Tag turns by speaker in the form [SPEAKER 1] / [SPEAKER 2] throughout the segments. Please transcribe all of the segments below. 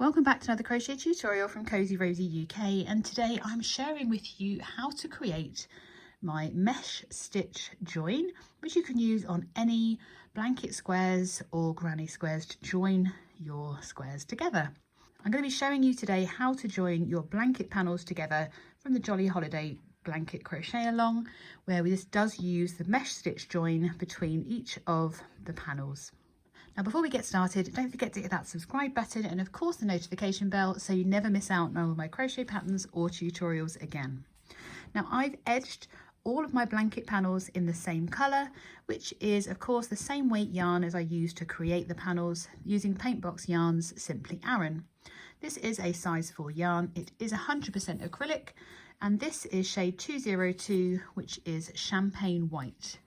[SPEAKER 1] Welcome back to another crochet tutorial from Cozy Rosie UK, and today I'm sharing with you how to create my mesh stitch join, which you can use on any blanket squares or granny squares to join your squares together. I'm going to be showing you today how to join your blanket panels together from the Jolly Holiday blanket crochet along, where this does use the mesh stitch join between each of the panels. Now, before we get started, don't forget to hit that subscribe button and of course the notification bell so you never miss out on all of my crochet patterns or tutorials again. Now, I've edged all of my blanket panels in the same colour, which is of course the same weight yarn as I used to create the panels using Paintbox Yarns Simply Aran. This is a size 4 yarn. It is 100% acrylic, and this is shade 202, which is champagne white.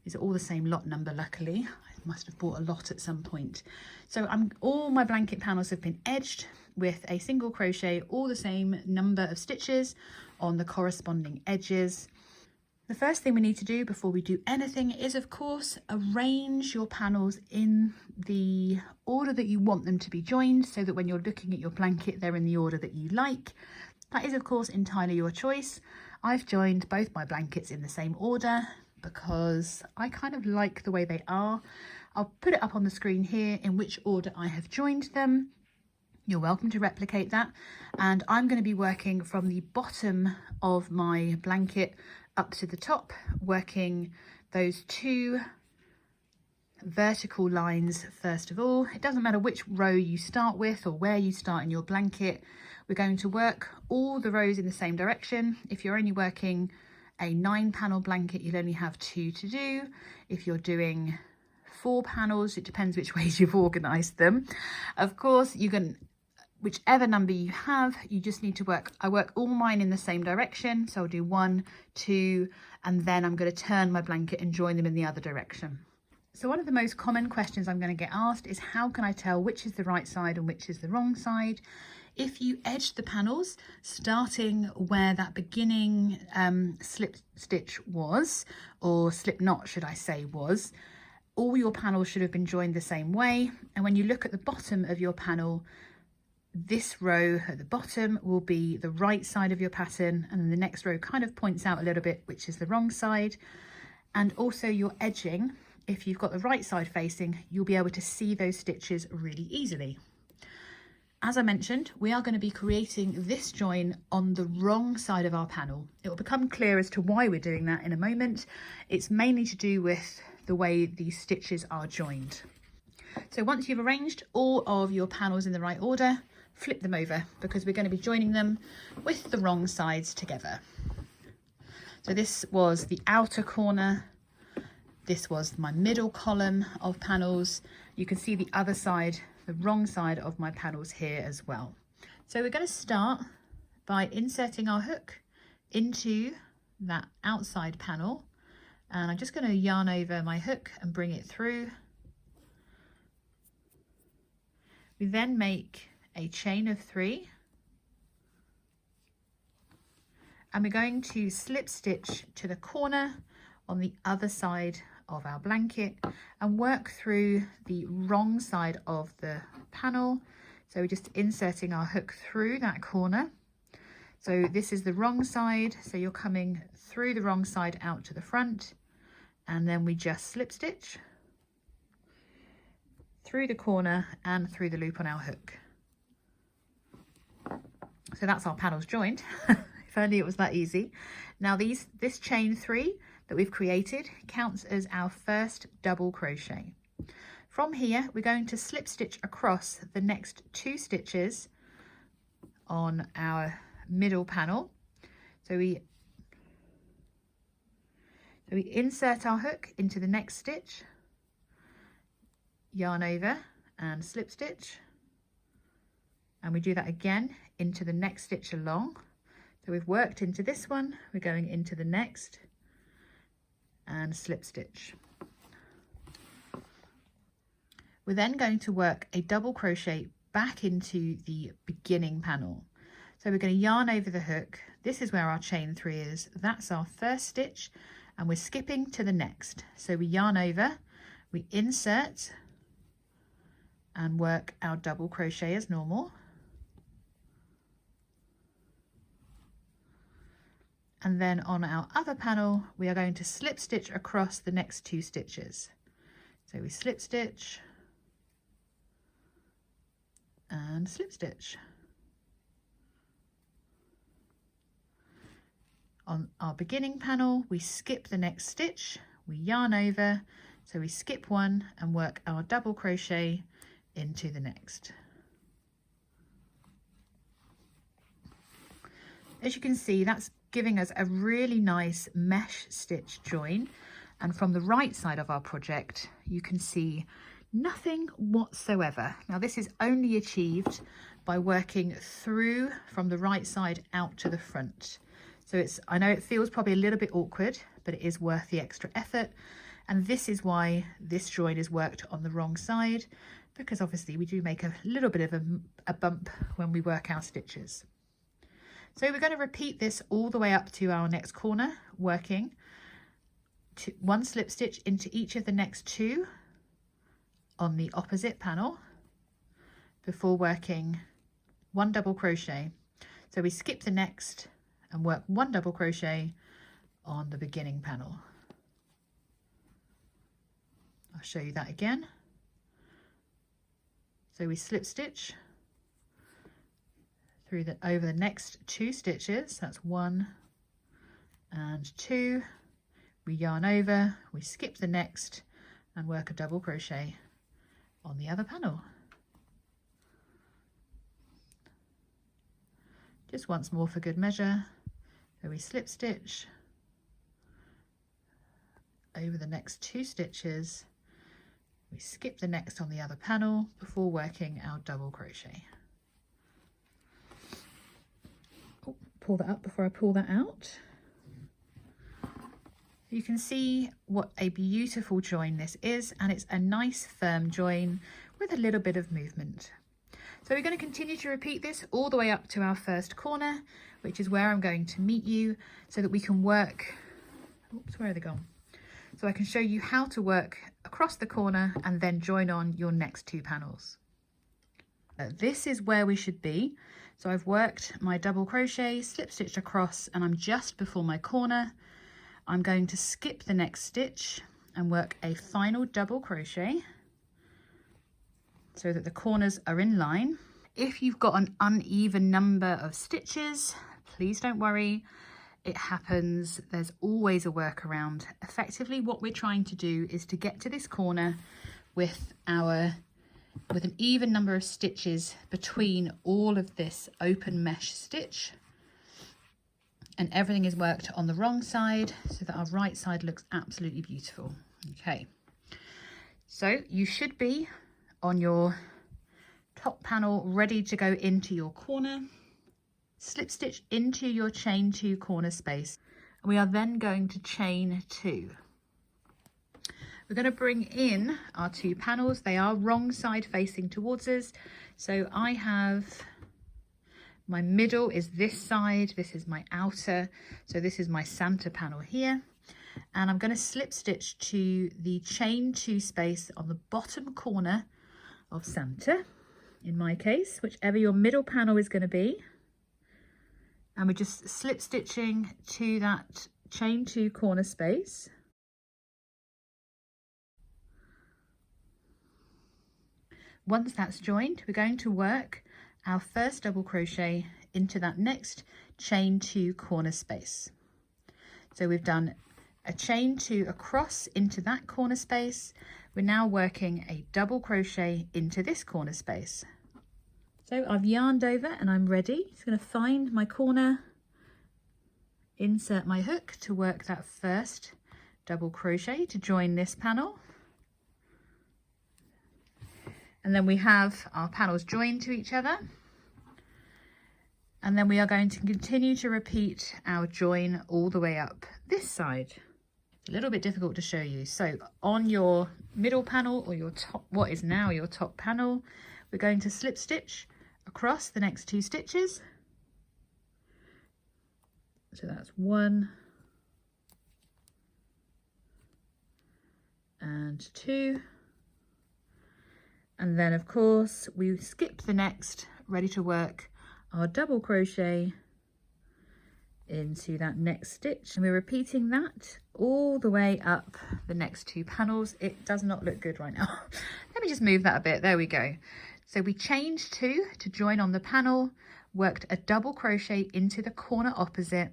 [SPEAKER 1] These are all the same lot number, luckily. Must have bought a lot at some point. So all my blanket panels have been edged with a single crochet, all the same number of stitches on the corresponding edges. The first thing we need to do before we do anything is of course arrange your panels in the order that you want them to be joined, so that when you're looking at your blanket they're in the order that you like. That is of course entirely your choice. I've joined both my blankets in the same order because I kind of like the way they are. I'll put it up on the screen here in which order I have joined them. You're welcome to replicate that. And I'm going to be working from the bottom of my blanket up to the top, working those two vertical lines first of all. It doesn't matter which row you start with or where you start in your blanket. We're going to work all the rows in the same direction. If you're only working a 9-panel blanket, you'll only have 2 to do. If you're doing 4 panels, it depends which ways you've organized them. Of course, you can, whichever number you have, you just need to work. I work all mine in the same direction, so I'll do 1, 2, and then I'm going to turn my blanket and join them in the other direction. So one of the most common questions I'm going to get asked is, how can I tell which is the right side and which is the wrong side? If you edge the panels starting where that beginning slip stitch was, or slip knot should I say was, all your panels should have been joined the same way. And when you look at the bottom of your panel, this row at the bottom will be the right side of your pattern, and then the next row kind of points out a little bit which is the wrong side. And also your edging, if you've got the right side facing, you'll be able to see those stitches really easily. As I mentioned, we are going to be creating this join on the wrong side of our panel. It will become clear as to why we're doing that in a moment. It's mainly to do with the way these stitches are joined. So once you've arranged all of your panels in the right order, flip them over, because we're going to be joining them with the wrong sides together. So this was the outer corner. This was my middle column of panels. You can see the other side, the wrong side of my panels here as well. So we're going to start by inserting our hook into that outside panel, and I'm just going to yarn over my hook and bring it through. We then make a chain of 3, and we're going to slip stitch to the corner on the other side of our blanket and work through the wrong side of the panel. So we're just inserting our hook through that corner. So this is the wrong side, so you're coming through the wrong side out to the front, and then we just slip stitch through the corner and through the loop on our hook. So that's our panels joined. If only it was that easy. Now this chain 3 that we've created counts as our first double crochet. From here we're going to slip stitch across the next 2 stitches on our middle panel. So we insert our hook into the next stitch, yarn over and slip stitch, and we do that again into the next stitch along. So we've worked into this one, we're going into the next and slip stitch. We're then going to work a double crochet back into the beginning panel. So we're going to yarn over the hook. This is where our chain 3 is. That's our first stitch, and we're skipping to the next. So we yarn over, we insert and work our double crochet as normal. and then on our other panel we are going to slip stitch across the next 2 stitches. So we slip stitch and slip stitch. On our beginning panel we skip the next stitch, we yarn over, so we skip one and work our double crochet into the next. As you can see, that's giving us a really nice mesh stitch join, and from the right side of our project you can see nothing whatsoever. Now this is only achieved by working through from the right side out to the front. So I know it feels probably a little bit awkward, but it is worth the extra effort. And this is why this join is worked on the wrong side, because obviously we do make a little bit of a bump when we work our stitches. So we're going to repeat this all the way up to our next corner, working 1 slip stitch into each of the next 2 on the opposite panel before working 1 double crochet. So we skip the next and work 1 double crochet on the beginning panel. I'll show you that again. So we slip stitch through over the next 2 stitches, that's 1 and 2, we yarn over, we skip the next and work a double crochet on the other panel. Just once more for good measure. So we slip stitch over the next 2 stitches, we skip the next on the other panel before working our double crochet. Oh, pull that up before I pull that out. You can see what a beautiful join this is, and it's a nice firm join with a little bit of movement. So we're going to continue to repeat this all the way up to our first corner, which is where I'm going to meet you so that we can work, oops, where are they gone? So I can show you how to work across the corner and then join on your next 2 panels. This is where we should be. So I've worked my double crochet, slip stitched across, and I'm just before my corner. I'm going to skip the next stitch and work a final double crochet so that the corners are in line. If you've got an uneven number of stitches, please don't worry. It happens. There's always a workaround. Effectively, what we're trying to do is to get to this corner with an even number of stitches between all of this open mesh stitch, and everything is worked on the wrong side so that our right side looks absolutely beautiful. Okay, so you should be on your top panel ready to go into your corner. Slip stitch into your chain 2 corner space. We are then going to chain 2. We're going to bring in our 2 panels. They are wrong side facing towards us. So I have my middle is this side, this is my outer, so this is my Santa panel here, and I'm going to slip stitch to the chain 2 space on the bottom corner of Santa, in my case, whichever your middle panel is going to be. And we're just slip stitching to that chain 2 corner space. Once that's joined, we're going to work our first double crochet into that next chain 2 corner space. So we've done a chain 2 across into that corner space. We're now working a double crochet into this corner space. So I've yarned over and I'm ready. Just going to find my corner, insert my hook to work that first double crochet to join this panel. And then we have our panels joined to each other. And then we are going to continue to repeat our join all the way up this side. It's a little bit difficult to show you. So on your middle panel, or your top, what is now your top panel, we're going to slip stitch across the next 2 stitches. So that's 1 and 2. And then of course we skip the next, ready to work our double crochet into that next stitch, and we're repeating that all the way up the next 2 panels. It does not look good right now. Let me just move that a bit. There we go. So we chained 2 to join on the panel, worked a double crochet into the corner opposite,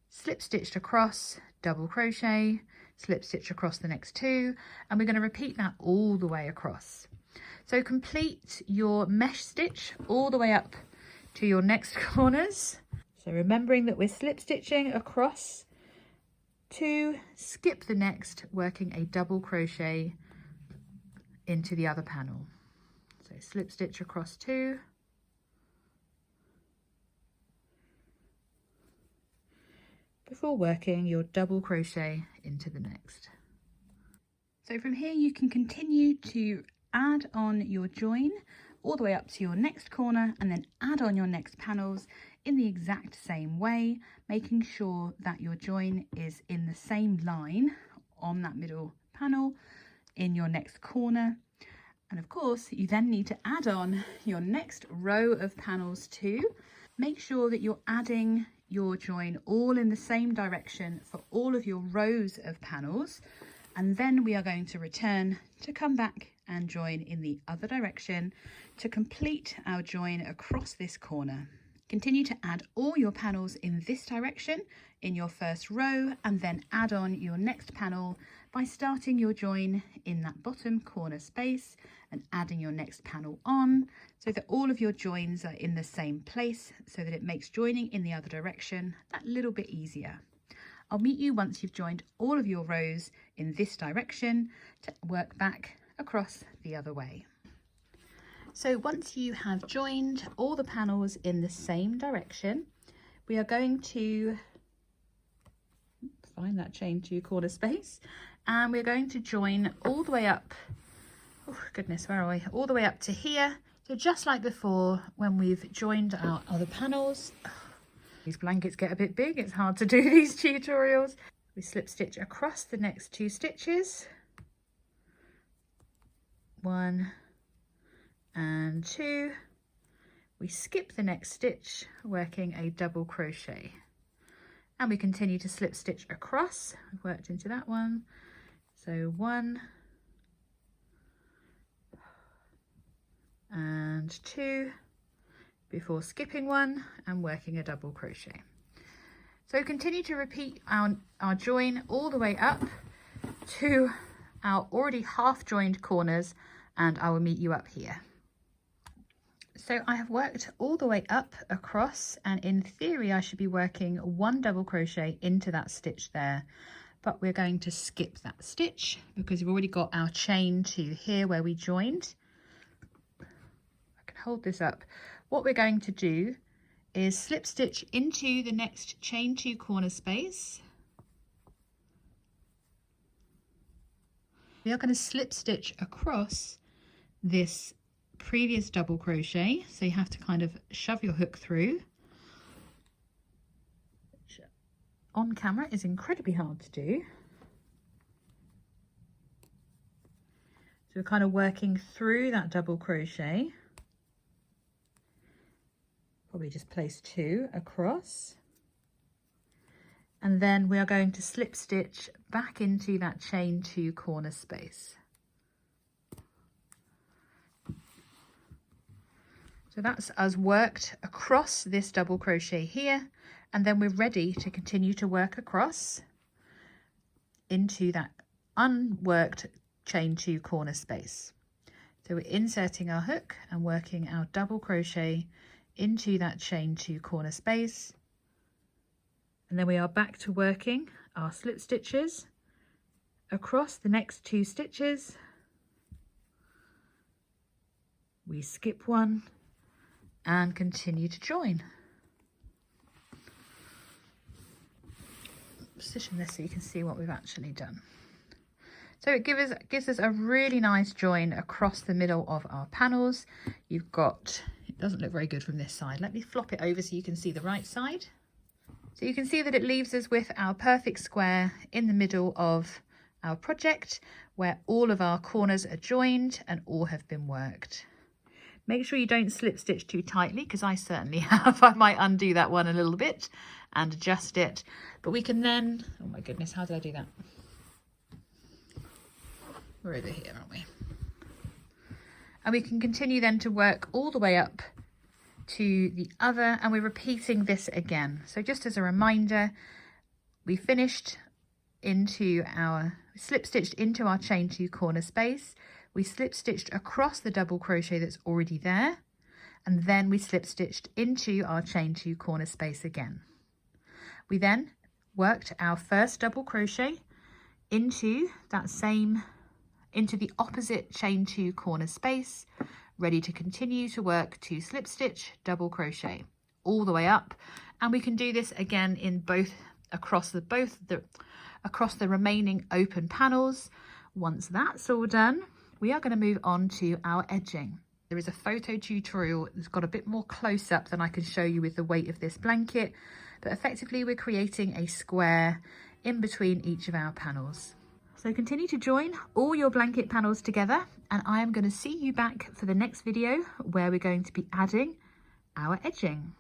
[SPEAKER 1] slip stitched across, double crochet, slip stitch across the next 2, and we're going to repeat that all the way across. So complete your mesh stitch all the way up to your next corners. So remembering that we're slip stitching across 2, skip the next, working a double crochet into the other panel. So slip stitch across 2, before working your double crochet into the next. So from here you can continue to add on your join all the way up to your next corner, and then add on your next panels in the exact same way, making sure that your join is in the same line on that middle panel in your next corner. And of course you then need to add on your next row of panels too. Make sure that you're adding your join all in the same direction for all of your rows of panels, and then we are going to return to come back and join in the other direction to complete our join across this corner. Continue to add all your panels in this direction in your first row, and then add on your next panel by starting your join in that bottom corner space and adding your next panel on, so that all of your joins are in the same place, so that it makes joining in the other direction that little bit easier. I'll meet you once you've joined all of your rows in this direction to work back across the other way. So once you have joined all the panels in the same direction, we are going to find that chain 2 corner space, and we're going to join all the way up, oh goodness, where are we, all the way up to here. So just like before when we've joined our other panels. These blankets get a bit big, it's hard to do these tutorials. We slip stitch across the next 2 stitches, 1 and 2, we skip the next stitch, working a double crochet, and we continue to slip stitch across. We've worked into that one, so 1 and 2, before skipping 1 and working a double crochet. So continue to repeat our join all the way up to our already half joined corners, and I will meet you up here. So I have worked all the way up across, and in theory I should be working 1 double crochet into that stitch there, but we're going to skip that stitch because we've already got our chain 2 here where we joined. I can hold this up. What we're going to do is slip stitch into the next chain 2 corner space. We are going to slip stitch across this previous double crochet, so you have to kind of shove your hook through, which on camera is incredibly hard to do. So we're kind of working through that double crochet, probably just place 2 across, and then we are going to slip stitch back into that chain 2 corner space. So that's us worked across this double crochet here, and then we're ready to continue to work across into that unworked chain 2 corner space. So we're inserting our hook and working our double crochet into that chain 2 corner space, and then we are back to working our slip stitches across the next 2 stitches. We skip 1 and continue to join. Position this so you can see what we've actually done. So it gives us a really nice join across the middle of our panels. You've got, it doesn't look very good from this side. Let me flop it over so you can see the right side. So you can see that it leaves us with our perfect square in the middle of our project, where all of our corners are joined and all have been worked. Make sure you don't slip stitch too tightly, because I certainly have. I might undo that one a little bit and adjust it, but we can then, oh my goodness, how did I do that? We're over here, aren't we? And we can continue then to work all the way up to the other, and we're repeating this again. So just as a reminder, we finished into our, slip stitched into our chain 2 corner space, we slip stitched across the double crochet that's already there, and then we slip stitched into our chain 2 corner space again. We then worked our first double crochet into that same, into the opposite chain 2 corner space, ready to continue to work 2 slip stitch, double crochet all the way up. And we can do this again in both across the remaining open panels. Once that's all done, we are going to move on to our edging. There is a photo tutorial that's got a bit more close up than I can show you with the weight of this blanket, but effectively we're creating a square in between each of our panels. So continue to join all your blanket panels together, and I am going to see you back for the next video where we're going to be adding our edging.